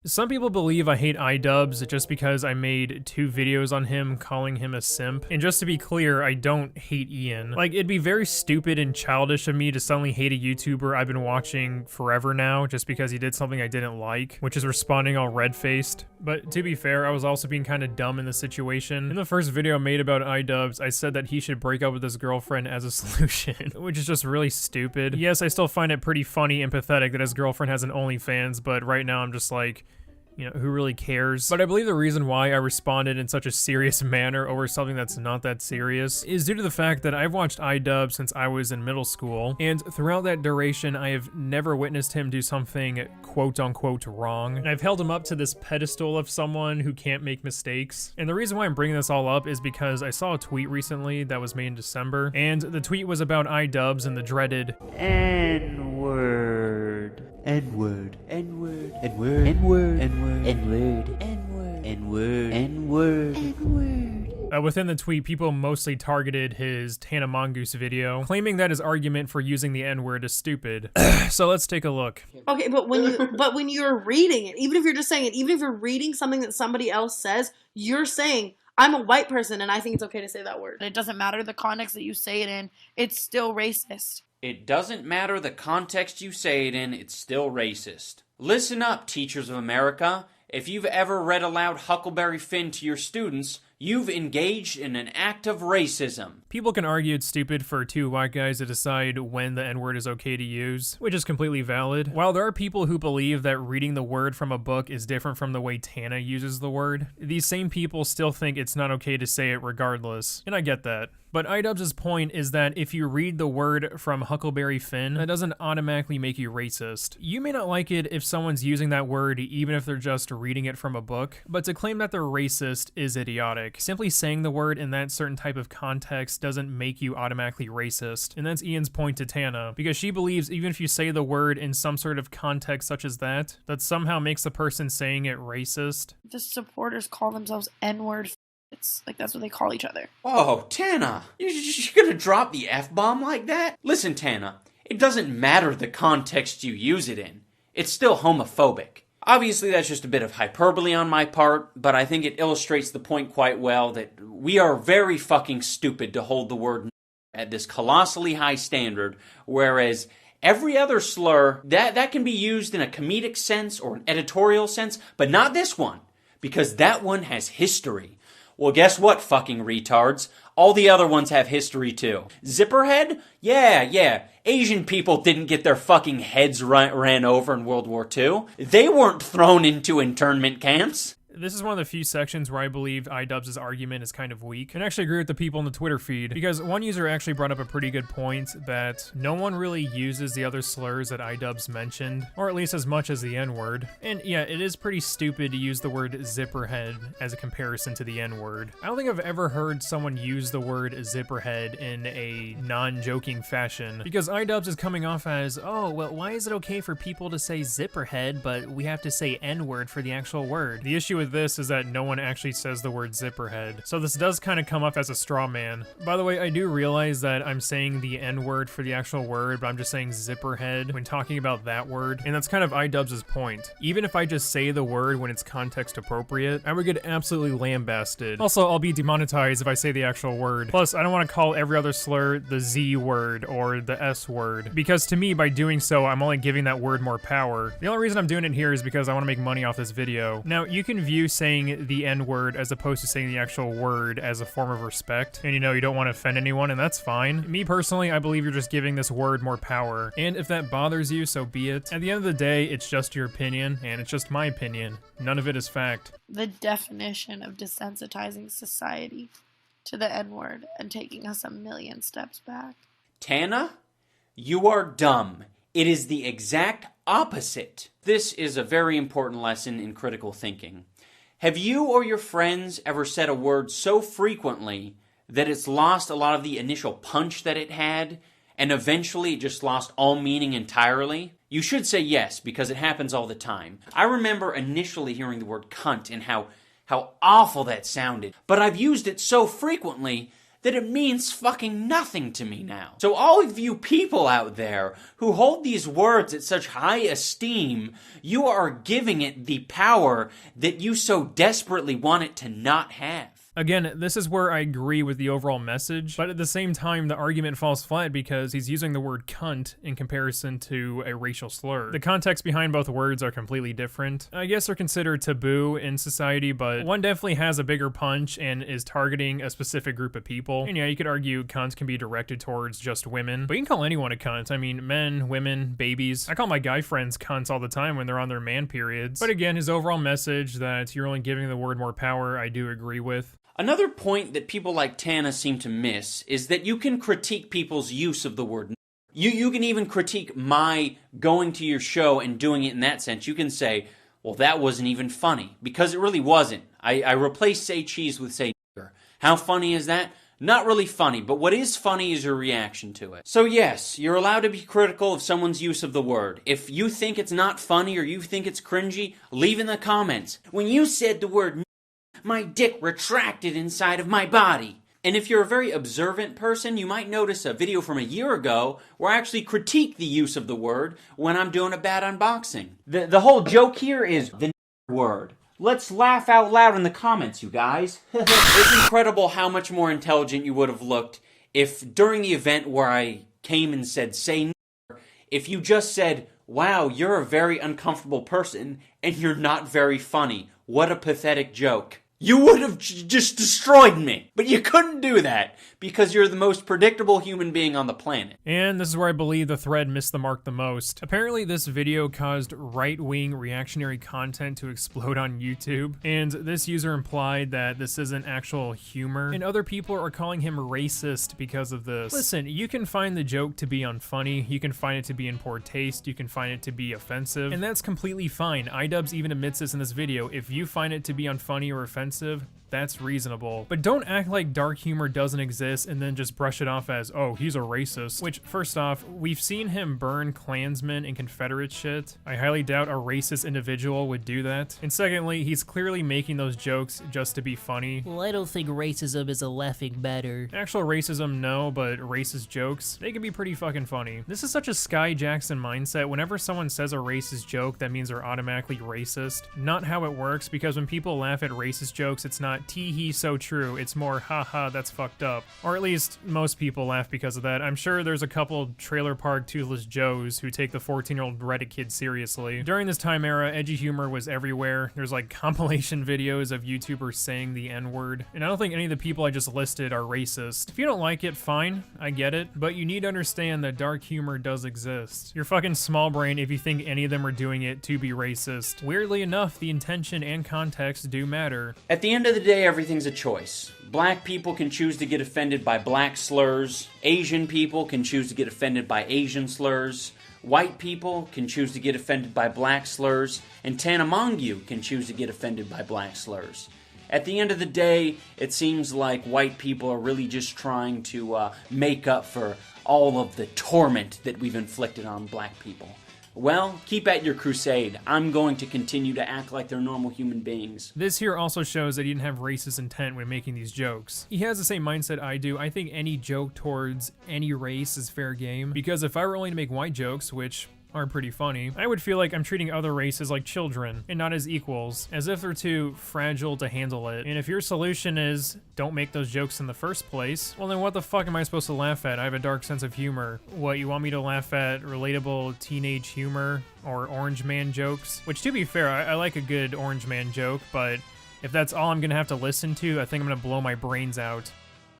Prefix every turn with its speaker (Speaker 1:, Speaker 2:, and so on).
Speaker 1: Some people believe I hate iDubbbz just because I made 2 videos on him calling him a simp. And just to be clear, I don't hate Ian. Like, it'd be very stupid and childish of me to suddenly hate a YouTuber I've been watching forever now just because he did something I didn't like, which is responding all red-faced. But to be fair, I was also being kind of dumb in the situation. In the first video I made about iDubbbz, I said that he should break up with his girlfriend as a solution, which is just really stupid. Yes, I still find it pretty funny and pathetic that his girlfriend has an OnlyFans, but right now I'm just like, you know, who really cares? But I believe the reason why I responded in such a serious manner over something that's not that serious is due to the fact that I've watched iDubbbz since I was in middle school, and throughout that duration, I have never witnessed him do something quote-unquote wrong. And I've held him up to this pedestal of someone who can't make mistakes. And the reason why I'm bringing this all up is because I saw a tweet recently that was made in December, and the tweet was about iDubbbz and the dreaded
Speaker 2: N-word. N-word. N-word. N-word. N-word. N-word. N-word. N-word. N-word. N-word. N-word.
Speaker 1: Within the tweet, people mostly targeted his Tana Mongoose video, claiming that his argument for using the N-word is stupid. So let's take a look.
Speaker 3: Okay, but when you're reading it, even if you're just saying it, even if you're reading something that somebody else says, you're saying, I'm a white person and I think it's okay to say that word.
Speaker 4: It doesn't matter the context that you say it in, it's still racist.
Speaker 5: It doesn't matter the context you say it in, it's still racist. Listen up, teachers of America. If you've ever read aloud Huckleberry Finn to your students, you've engaged in an act of racism.
Speaker 1: People can argue it's stupid for 2 white guys to decide when the N-word is okay to use, which is completely valid. While there are people who believe that reading the word from a book is different from the way Tana uses the word, these same people still think it's not okay to say it regardless, and I get that. But iDubbbz's point is that if you read the word from Huckleberry Finn, that doesn't automatically make you racist. You may not like it if someone's using that word even if they're just reading it from a book, but to claim that they're racist is idiotic. Simply saying the word in that certain type of context doesn't make you automatically racist. And that's Ian's point to Tana, because she believes even if you say the word in some sort of context such as that, that somehow makes the person saying it racist.
Speaker 4: The supporters call themselves N-word. It's like that's what they call each other.
Speaker 5: Oh, Tana, you're gonna drop the F-bomb like that? Listen, Tana, it doesn't matter the context you use it in. It's still homophobic. Obviously, that's just a bit of hyperbole on my part, but I think it illustrates the point quite well that we are very fucking stupid to hold the word at this colossally high standard, whereas every other slur, that can be used in a comedic sense or an editorial sense, but not this one, because that one has history. Well, guess what, fucking retards? All the other ones have history too. Zipperhead? Yeah. Asian people didn't get their fucking heads ran over in World War II. They weren't thrown into internment camps.
Speaker 1: This is one of the few sections where I believe iDubbbz's argument is kind of weak, and I actually agree with the people in the Twitter feed, because one user actually brought up a pretty good point that no one really uses the other slurs that iDubbbz mentioned, or at least as much as the N-word. And yeah, it is pretty stupid to use the word zipperhead as a comparison to the N-word. I don't think I've ever heard someone use the word zipperhead in a non-joking fashion, because iDubbbz is coming off as, oh, well, why is it okay for people to say zipperhead, but we have to say N-word for the actual word? The issue with this is that no one actually says the word zipperhead, so this does kind of come up as a straw man. By the way, I do realize that I'm saying the N-word for the actual word, but I'm just saying zipperhead when talking about that word, and that's kind of iDubbbz's point. Even if I just say the word when it's context appropriate, I would get absolutely lambasted. Also, I'll be demonetized if I say the actual word. Plus, I don't want to call every other slur the Z word or the S word, because to me, by doing so, I'm only giving that word more power. The only reason I'm doing it here is because I want to make money off this video. Now, you can view saying the N-word as opposed to saying the actual word as a form of respect, and you know you don't want to offend anyone, and that's fine. Me personally, I believe you're just giving this word more power, and if that bothers you, so be it. At the end of the day, it's just your opinion, and it's just my opinion. None of it is fact.
Speaker 4: The definition of desensitizing society to the N-word and taking us a million steps back.
Speaker 5: Tana, you are dumb. It is the exact opposite. This is a very important lesson in critical thinking. Have you or your friends ever said a word so frequently that it's lost a lot of the initial punch that it had, and eventually it just lost all meaning entirely? You should say yes, because it happens all the time. I remember initially hearing the word cunt and how awful that sounded, but I've used it so frequently that it means fucking nothing to me now. So all of you people out there who hold these words at such high esteem, you are giving it the power that you so desperately want it to not have.
Speaker 1: Again, this is where I agree with the overall message, but at the same time, the argument falls flat because he's using the word cunt in comparison to a racial slur. The context behind both words are completely different. I guess they're considered taboo in society, but one definitely has a bigger punch and is targeting a specific group of people. And yeah, you could argue cunt can be directed towards just women, but you can call anyone a cunt. I mean, men, women, babies. I call my guy friends cunts all the time when they're on their man periods. But again, his overall message that you're only giving the word more power, I do agree with.
Speaker 5: Another point that people like Tana seem to miss is that you can critique people's use of the word. You can even critique my going to your show and doing it in that sense. You can say, well, that wasn't even funny, because it really wasn't. I replaced say cheese with say nigger. How funny is that? Not really funny, but what is funny is your reaction to it. So yes, you're allowed to be critical of someone's use of the word. If you think it's not funny or you think it's cringy, leave in the comments. When you said the word my dick retracted inside of my body. And if you're a very observant person, you might notice a video from a year ago where I actually critique the use of the word when I'm doing a bad unboxing. The whole joke here is the word. Let's laugh out loud in the comments, you guys. It's incredible how much more intelligent you would have looked if during the event where I came and said, say if you just said, wow, you're a very uncomfortable person and you're not very funny. What a pathetic joke. You would have just destroyed me. But you couldn't do that because you're the most predictable human being on the planet.
Speaker 1: And this is where I believe the thread missed the mark the most. Apparently this video caused right-wing reactionary content to explode on YouTube, and this user implied that this isn't actual humor, and other people are calling him racist because of this. Listen, you can find the joke to be unfunny, you can find it to be in poor taste, you can find it to be offensive, and that's completely fine. iDubbbz even admits this in this video. If you find it to be unfunny or offensive, that's reasonable. But don't act like dark humor doesn't exist and then just brush it off as, oh, he's a racist. Which, first off, we've seen him burn Klansmen and Confederate shit. I highly doubt a racist individual would do that. And secondly, he's clearly making those jokes just to be funny.
Speaker 6: Well, I don't think racism is a laughing matter.
Speaker 1: Actual racism, no, but racist jokes, they can be pretty fucking funny. This is such a Sky Jackson mindset. Whenever someone says a racist joke, that means they're automatically racist. Not how it works, because when people laugh at racist jokes, it's not tee-hee so true, it's more haha that's fucked up. Or at least most people laugh because of that. I'm sure there's a couple trailer park toothless Joes who take the 14-year-old Reddit kid seriously. During this time era, edgy humor was everywhere. There's like compilation videos of YouTubers saying the N-word, and I don't think any of the people I just listed are racist. If you don't like it, fine, I get it, but you need to understand that dark humor does exist. You're fucking small brain if you think any of them are doing it to be racist. Weirdly enough, the intention and context do matter.
Speaker 5: At the end of the day, everything's a choice. Black people can choose to get offended by black slurs. Asian people can choose to get offended by Asian slurs. White people can choose to get offended by black slurs. And 10 among you can choose to get offended by black slurs. At the end of the day, it seems like white people are really just trying to make up for all of the torment that we've inflicted on black people. Well, keep at your crusade. I'm going to continue to act like they're normal human beings.
Speaker 1: This here also shows that he didn't have racist intent when making these jokes. He has the same mindset I do. I think any joke towards any race is fair game, because if I were only to make white jokes, which are pretty funny, I would feel like I'm treating other races like children and not as equals, as if they're too fragile to handle it. And if your solution is don't make those jokes in the first place, well then what the fuck am I supposed to laugh at? I have a dark sense of humor. What, you want me to laugh at relatable teenage humor or Orange Man jokes? Which, to be fair, I like a good Orange Man joke, but if that's all I'm gonna have to listen to, I think I'm gonna blow my brains out.